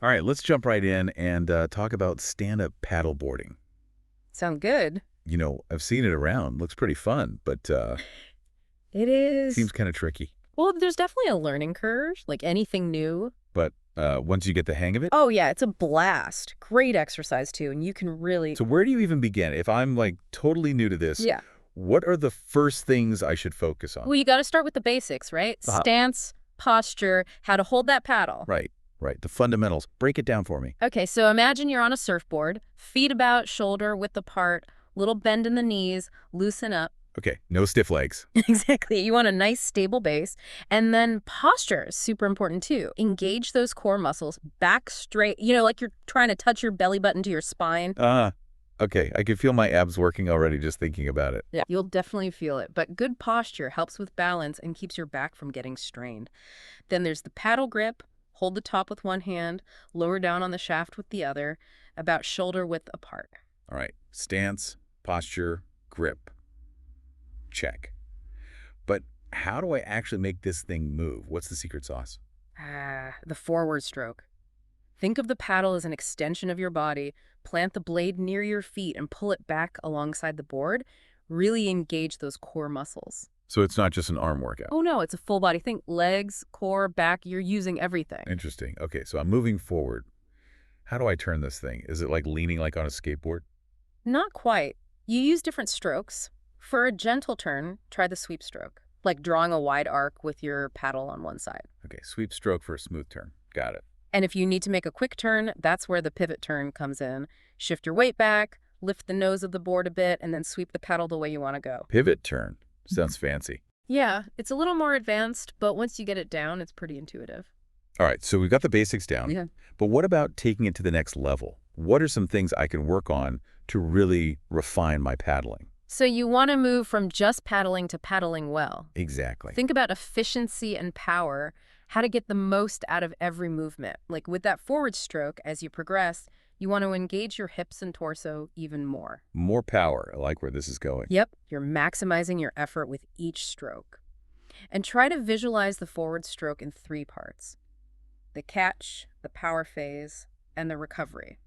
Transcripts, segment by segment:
All right, let's jump right in and talk about stand-up paddleboarding. Sound good? I've seen it around. Looks pretty fun, but It is. seems kind of tricky. Well, there's definitely a learning curve, like anything new. But once you get the hang of it, Oh, yeah, it's a blast. Great exercise, too, and you can really. so where do you even begin? If I'm like totally new to this, Yeah. what are the first things I should focus on? Well, you got to start with the basics, right? Uh, Stance, posture, how to hold that paddle. right, right. The fundamentals. Break it down for me. Okay, so imagine you're on a surfboard, feet about shoulder width apart, little bend in the knees, loosen up. Okay, no stiff legs. Exactly. You want a nice stable base. And then posture is super important too. Engage those core muscles, back straight, like you're trying to touch your belly button to your spine. Okay. I can feel my abs working already just thinking about it. Yeah. You'll definitely feel it. But good posture helps with balance and keeps your back from getting strained. Then there's the paddle grip. Hold the top with one hand, lower down on the shaft with the other, about shoulder width apart. All right, stance, posture, grip. Check. But how do I actually make this thing move? What's the secret sauce? The forward stroke. Think of the paddle as an extension of your body. Plant the blade near your feet and pull it back alongside the board. Really engage those core muscles. So it's not just an arm workout. Oh no, it's a full body. Think legs, core, back. You're using everything. Interesting. Okay, so I'm moving forward. How do I turn this thing? Is it like leaning like on a skateboard? Not quite. You use different strokes. For a gentle turn, try the sweep stroke, like drawing a wide arc with your paddle on one side. Okay, sweep stroke for a smooth turn. Got it. And if you need to make a quick turn, that's where the pivot turn comes in. Shift your weight back, lift the nose of the board a bit, and then sweep the paddle the way you want to go. Pivot turn. Sounds fancy. Yeah, it's a little more advanced, but once you get it down, it's pretty intuitive. All right, so we've got the basics down. Yeah. But what about taking it to the next level? What are some things I can work on to really refine my paddling? So you want to move from just paddling to paddling well. Exactly. Think about efficiency and power, how to get the most out of every movement. Like with that forward stroke, as you progress, you want to engage your hips and torso even more. More power. I like where this is going. Yep, you're maximizing your effort with each stroke. And try to visualize the forward stroke in three parts: the catch, the power phase, and the recovery.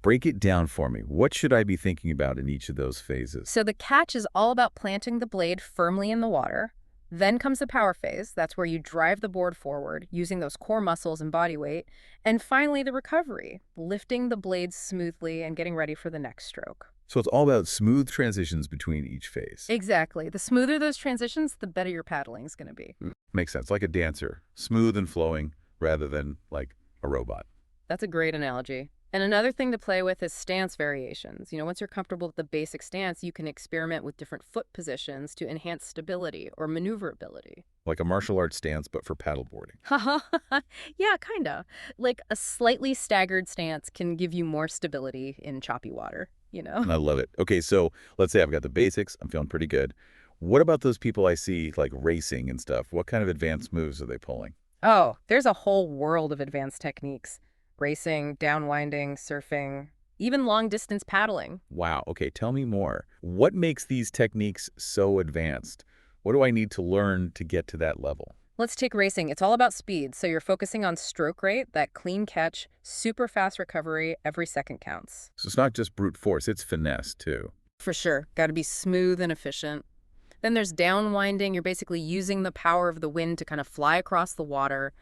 Break it down for me. What should I be thinking about in each of those phases? So the catch is all about planting the blade firmly in the water. Then comes the power phase. That's where you drive the board forward using those core muscles and body weight. And finally, the recovery, lifting the blades smoothly and getting ready for the next stroke. So it's all about smooth transitions between each phase. Exactly. The smoother those transitions, the better your paddling is going to be. Makes sense. Like a dancer. Smooth and flowing rather than like a robot. That's a great analogy. And another thing to play with is stance variations. Once you're comfortable with the basic stance, you can experiment with different foot positions to enhance stability or maneuverability. Like a martial arts stance, but for paddleboarding. Yeah, kinda. Like a slightly staggered stance can give you more stability in choppy water, I love it. Okay, so let's say I've got the basics. I'm feeling pretty good. What about those people I see like racing and stuff? What kind of advanced moves are they pulling? Oh, there's a whole world of advanced techniques. Racing, downwinding, surfing, even long-distance paddling. Wow. Okay, tell me more. What makes these techniques so advanced? What do I need to learn to get to that level? Let's take racing. It's all about speed, so you're focusing on stroke rate, that clean catch, super fast recovery, every second counts. So it's not just brute force, it's finesse too. For sure. Got to be smooth and efficient. Then there's downwinding. You're basically using the power of the wind to kind of fly across the water.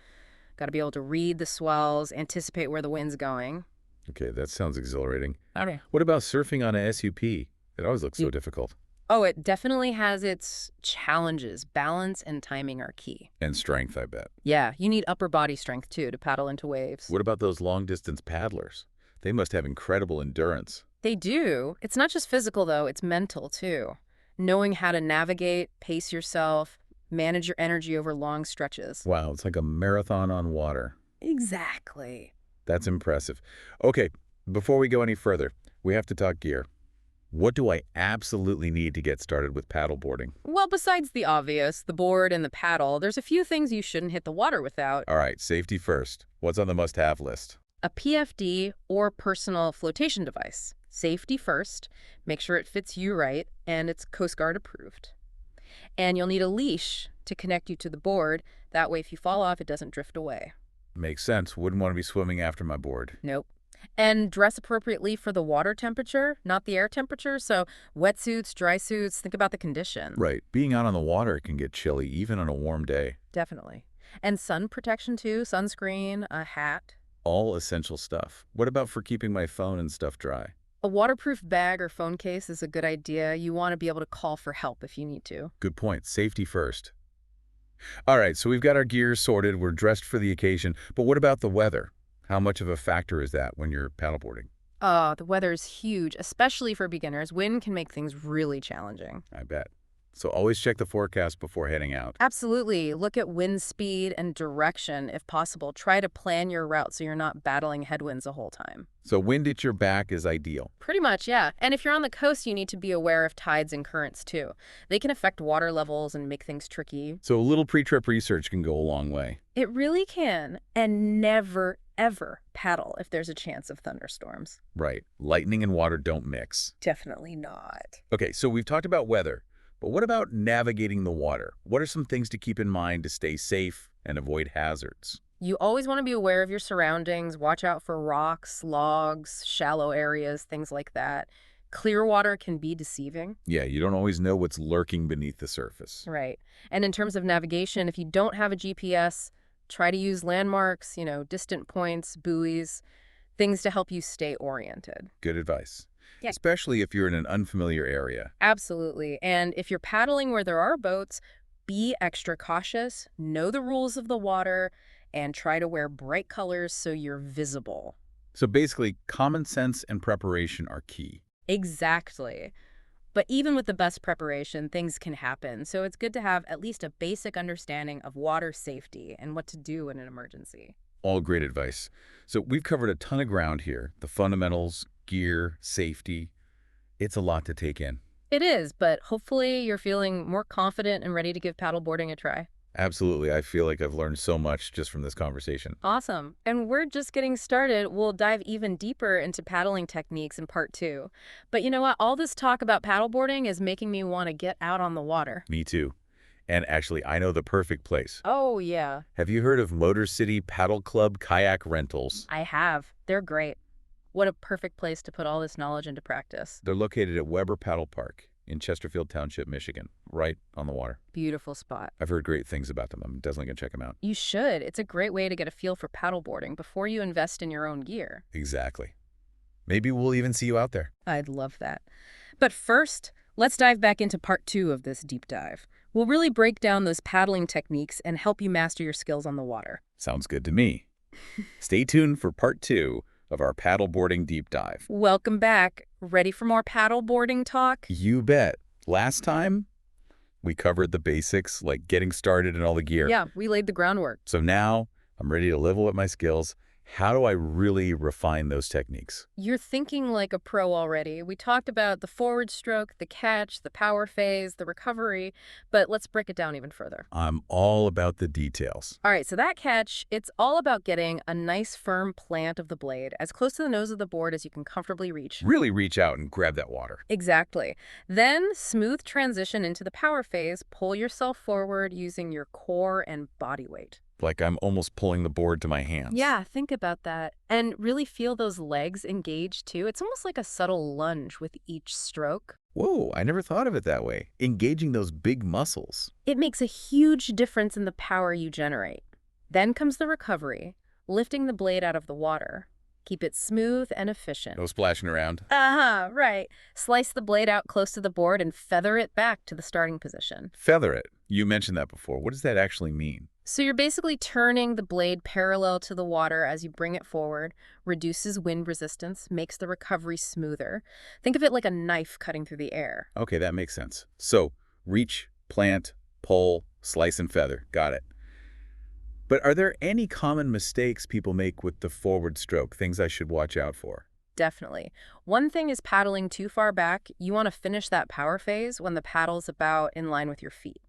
Got to be able to read the swells, anticipate where the wind's going. Okay, that sounds exhilarating. Okay. What about surfing on a SUP? It always looks so difficult. Oh, it definitely has its challenges. Balance and timing are key. And strength, I bet. Yeah, you need upper body strength, too, to paddle into waves. What about those long-distance paddlers? They must have incredible endurance. They do. It's not just physical, though. It's mental, too. Knowing how to navigate, pace yourself, manage your energy over long stretches. Wow, it's like a marathon on water. Exactly. That's impressive. Okay, before we go any further, we have to talk gear. What do I absolutely need to get started with paddleboarding? Well, besides the obvious, the board and the paddle, there's a few things you shouldn't hit the water without. All right, safety first. What's on the must-have list? A PFD or personal flotation device. Safety first, make sure it fits you right, and it's Coast Guard approved. And you'll need a leash to connect you to the board. That way, if you fall off, it doesn't drift away. Makes sense. Wouldn't want to be swimming after my board. Nope. And dress appropriately for the water temperature, not the air temperature. So wetsuits, dry suits, think about the conditions. Right. Being out on the water can get chilly, even on a warm day. Definitely. And sun protection too, sunscreen, a hat. All essential stuff. What about for keeping my phone and stuff dry? A waterproof bag or phone case is a good idea. You want to be able to call for help if you need to. Good point. Safety first. All right, so we've got our gear sorted. We're dressed for the occasion. But what about the weather? How much of a factor is that when you're paddleboarding? The weather's huge, especially for beginners. Wind can make things really challenging. I bet. So always check the forecast before heading out. Absolutely. Look at wind speed and direction if possible. Try to plan your route so you're not battling headwinds the whole time. So wind at your back is ideal. Pretty much, yeah. And if you're on the coast, you need to be aware of tides and currents too. They can affect water levels and make things tricky. So a little pre-trip research can go a long way. It really can. And never, ever paddle if there's a chance of thunderstorms. Right. Lightning and water don't mix. Definitely not. Okay, so we've talked about weather. But what about navigating the water? What are some things to keep in mind to stay safe and avoid hazards? You always want to be aware of your surroundings. Watch out for rocks, logs, shallow areas, things like that. Clear water can be deceiving. Yeah, you don't always know what's lurking beneath the surface. Right. And in terms of navigation, if you don't have a GPS, try to use landmarks, distant points, buoys, things to help you stay oriented. Good advice. Yeah. Especially if you're in an unfamiliar area. Absolutely. And if you're paddling where there are boats, be extra cautious, know the rules of the water, and try to wear bright colors so you're visible. So basically, common sense and preparation are key. Exactly. But even with the best preparation, things can happen. So it's good to have at least a basic understanding of water safety and what to do in an emergency. All great advice. So we've covered a ton of ground here. The fundamentals, gear, safety. It's a lot to take in. It is, but hopefully you're feeling more confident and ready to give paddleboarding a try. Absolutely. I feel like I've learned so much just from this conversation. Awesome. And we're just getting started. We'll dive even deeper into paddling techniques in part 2. But you know what? All this talk about paddleboarding is making me want to get out on the water. Me too. And actually, I know the perfect place. Oh, yeah. Have you heard of Motor City Paddle Club Kayak Rentals? I have. They're great. What a perfect place to put all this knowledge into practice. They're located at Weber Paddle Park in Chesterfield Township, Michigan, right on the water. Beautiful spot. I've heard great things about them. I'm definitely going to check them out. You should. It's a great way to get a feel for paddleboarding before you invest in your own gear. Exactly. Maybe we'll even see you out there. I'd love that. But first, let's dive back into part 2 of this deep dive. We'll really break down those paddling techniques and help you master your skills on the water. Sounds good to me. Stay tuned for part 2 of our paddleboarding deep dive. Welcome back. Ready for more paddleboarding talk? You bet. Last time, we covered the basics, like getting started and all the gear. Yeah, we laid the groundwork. So now I'm ready to level up my skills. How do I really refine those techniques? You're thinking like a pro already. We talked about the forward stroke, the catch, the power phase, the recovery, but let's break it down even further. I'm all about the details. All right, so that catch, it's all about getting a nice firm plant of the blade as close to the nose of the board as you can comfortably reach. Really reach out and grab that water. Exactly. Then smooth transition into the power phase. Pull yourself forward using your core and body weight. Like I'm almost pulling the board to my hands. Yeah, think about that. And really feel those legs engage too. It's almost like a subtle lunge with each stroke. Whoa, I never thought of it that way. Engaging those big muscles. It makes a huge difference in the power you generate. Then comes the recovery, lifting the blade out of the water. Keep it smooth and efficient. No splashing around. Right. Slice the blade out close to the board and feather it back to the starting position. Feather it. You mentioned that before. What does that actually mean? So you're basically turning the blade parallel to the water as you bring it forward, reduces wind resistance, makes the recovery smoother. Think of it like a knife cutting through the air. Okay, that makes sense. So, reach, plant, pull, slice, and feather. Got it. But are there any common mistakes people make with the forward stroke, things I should watch out for? Definitely. One thing is paddling too far back. You want to finish that power phase when the paddle's about in line with your feet.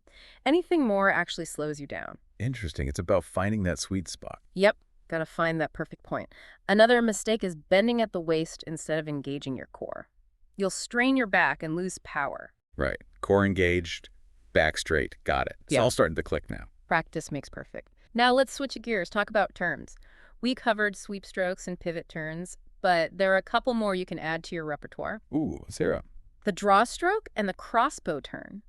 Anything more actually slows you down. Interesting. It's about finding that sweet spot. Yep, gotta find that perfect point. Another mistake is bending at the waist instead of engaging your core. You'll strain your back and lose power. Right. Core engaged, back straight. Got it. It's Yeah. all starting to click now. Practice makes perfect. Now let's switch gears, talk about turns. We covered sweep strokes and pivot turns, but there are a couple more you can add to your repertoire. Ooh, Sarah. The draw stroke and the crossbow turn.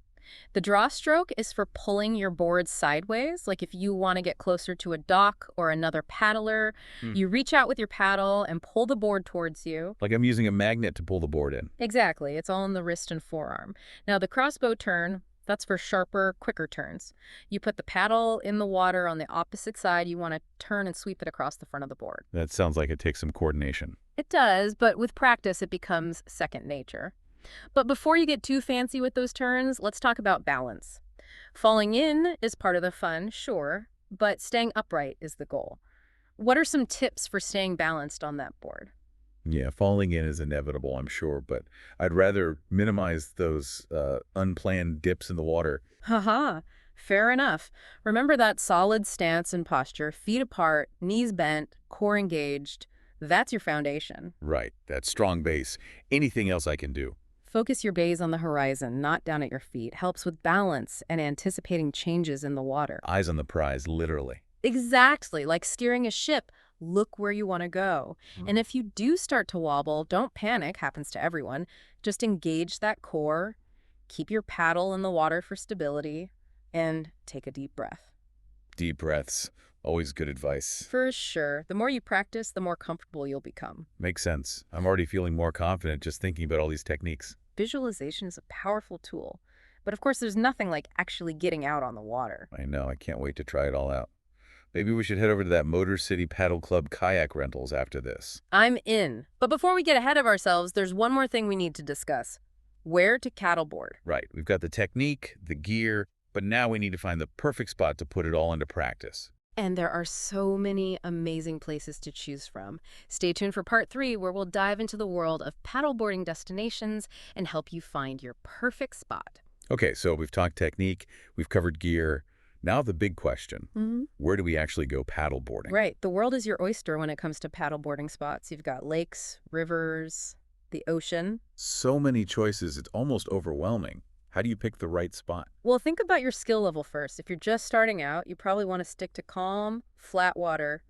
The draw stroke is for pulling your board sideways, like if you want to get closer to a dock or another paddler. Hmm. You reach out with your paddle and pull the board towards you. Like I'm using a magnet to pull the board in. Exactly, it's all in the wrist and forearm. Now the crossbow turn, that's for sharper, quicker turns. You put the paddle in the water on the opposite side. You want to turn and sweep it across the front of the board. That sounds like it takes some coordination. It does, but with practice, it becomes second nature. But before you get too fancy with those turns, let's talk about balance. Falling in is part of the fun, sure, but staying upright is the goal. What are some tips for staying balanced on that board? Yeah, falling in is inevitable, I'm sure, but I'd rather minimize those unplanned dips in the water. Haha, fair enough. Remember that solid stance and posture, feet apart, knees bent, core engaged. That's your foundation. Right, that strong base. Anything else I can do? Focus your gaze on the horizon, not down at your feet. Helps with balance and anticipating changes in the water. Eyes on the prize, literally. Exactly, like steering a ship. Look where you want to go. And if you do start to wobble, don't panic, happens to everyone. Just engage that core, keep your paddle in the water for stability, and take a deep breath. Deep breaths, always good advice. For sure, the more you practice, the more comfortable you'll become. Makes sense. I'm already feeling more confident just thinking about all these techniques. Visualization is a powerful tool, but of course there's nothing like actually getting out on the water. I know, I can't wait to try it all out. Maybe we should head over to that Motor City Paddle Club kayak rentals after this. I'm in. But before we get ahead of ourselves, there's one more thing we need to discuss. Where to paddleboard. Right, we've got the technique, the gear, but now we need to find the perfect spot to put it all into practice. And there are so many amazing places to choose from. Stay tuned for part 3, where we'll dive into the world of paddleboarding destinations and help you find your perfect spot. Okay, so we've talked technique, we've covered gear. Now the big question, where do we actually go paddleboarding? Right. The world is your oyster when it comes to paddleboarding spots. You've got lakes, rivers, the ocean. So many choices, it's almost overwhelming. How do you pick the right spot? Well, think about your skill level first. If you're just starting out, you probably want to stick to calm, flat water,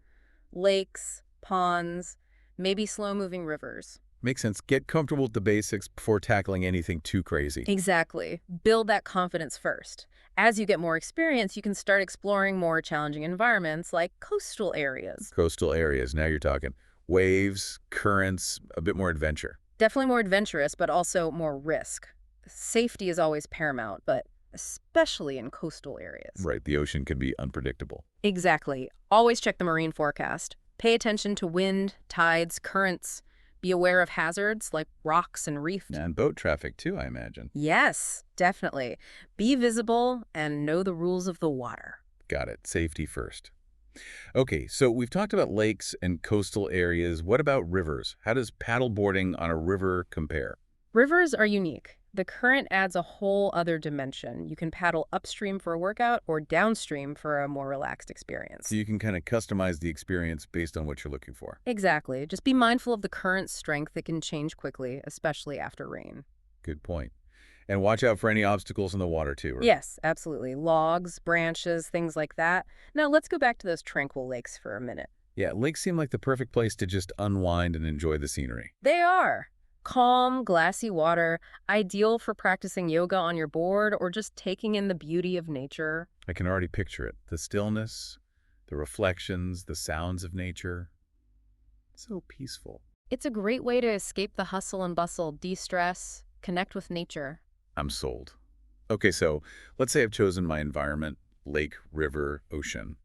lakes, ponds, maybe slow-moving rivers. Makes sense. Get comfortable with the basics before tackling anything too crazy. Exactly. Build that confidence first. As you get more experience, you can start exploring more challenging environments like coastal areas. Coastal areas, now you're talking. Waves, currents, a bit more adventure. Definitely more adventurous, but also more risk. Safety is always paramount, but especially in coastal areas. Right, the ocean can be unpredictable. Exactly. Always check the marine forecast. Pay attention to wind, tides, currents. Be aware of hazards like rocks and reef. And boat traffic too, I imagine. Yes, definitely. Be visible and know the rules of the water. Got it. Safety first. Okay, so we've talked about lakes and coastal areas. What about rivers? How does paddleboarding on a river compare? Rivers are unique. The current adds a whole other dimension. You can paddle upstream for a workout or downstream for a more relaxed experience. So you can kind of customize the experience based on what you're looking for. Exactly. Just be mindful of the current strength. It can change quickly, especially after rain. Good point. And watch out for any obstacles in the water too. Right? Yes, absolutely. Logs, branches, things like that. Now let's go back to those tranquil lakes for a minute. Yeah, lakes seem like the perfect place to just unwind and enjoy the scenery. They are. Calm, glassy water, ideal for practicing yoga on your board or just taking in the beauty of nature. I can already picture it. The stillness, the reflections, the sounds of nature. So peaceful. It's a great way to escape the hustle and bustle, de-stress, connect with nature. I'm sold. Okay, so let's say I've chosen my environment, lake, river, ocean.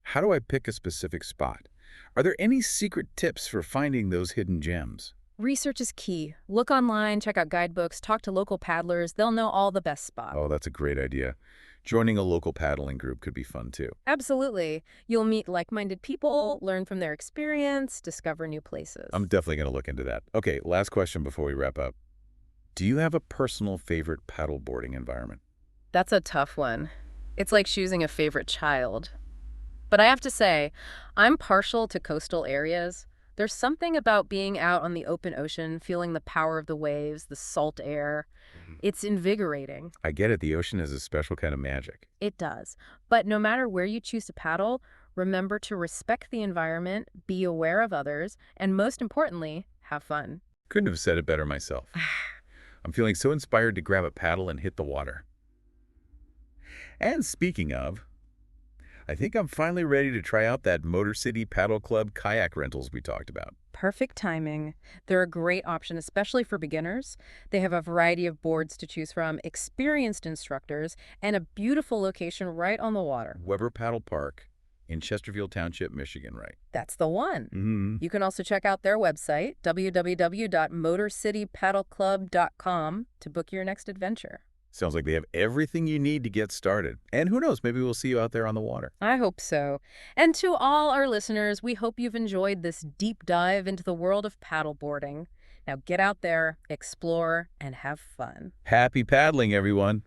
How do I pick a specific spot? Are there any secret tips for finding those hidden gems? Research is key. Look online, check out guidebooks, talk to local paddlers. They'll know all the best spots. Oh, that's a great idea. Joining a local paddling group could be fun too. Absolutely. You'll meet like-minded people, learn from their experience, discover new places. I'm definitely going to look into that. Okay, last question before we wrap up. Do you have a personal favorite paddleboarding environment? That's a tough one. It's like choosing a favorite child. But I have to say, I'm partial to coastal areas. There's something about being out on the open ocean, feeling the power of the waves, the salt air. Mhm. It's invigorating. I get it. The ocean is a special kind of magic. It does. But no matter where you choose to paddle, remember to respect the environment, be aware of others, and most importantly, have fun. Couldn't have said it better myself. I'm feeling so inspired to grab a paddle and hit the water. And speaking of, I think I'm finally ready to try out that Motor City Paddle Club kayak rentals we talked about. Perfect timing. They're a great option, especially for beginners. They have a variety of boards to choose from, experienced instructors, and a beautiful location right on the water. Weber Paddle Park in Chesterfield Township, Michigan, right? That's the one. Mm-hmm. You can also check out their website, www.motorcitypaddleclub.com, to book your next adventure. Sounds like they have everything you need to get started. And who knows, maybe we'll see you out there on the water. I hope so. And to all our listeners, we hope you've enjoyed this deep dive into the world of paddleboarding. Now get out there, explore, and have fun. Happy paddling, everyone.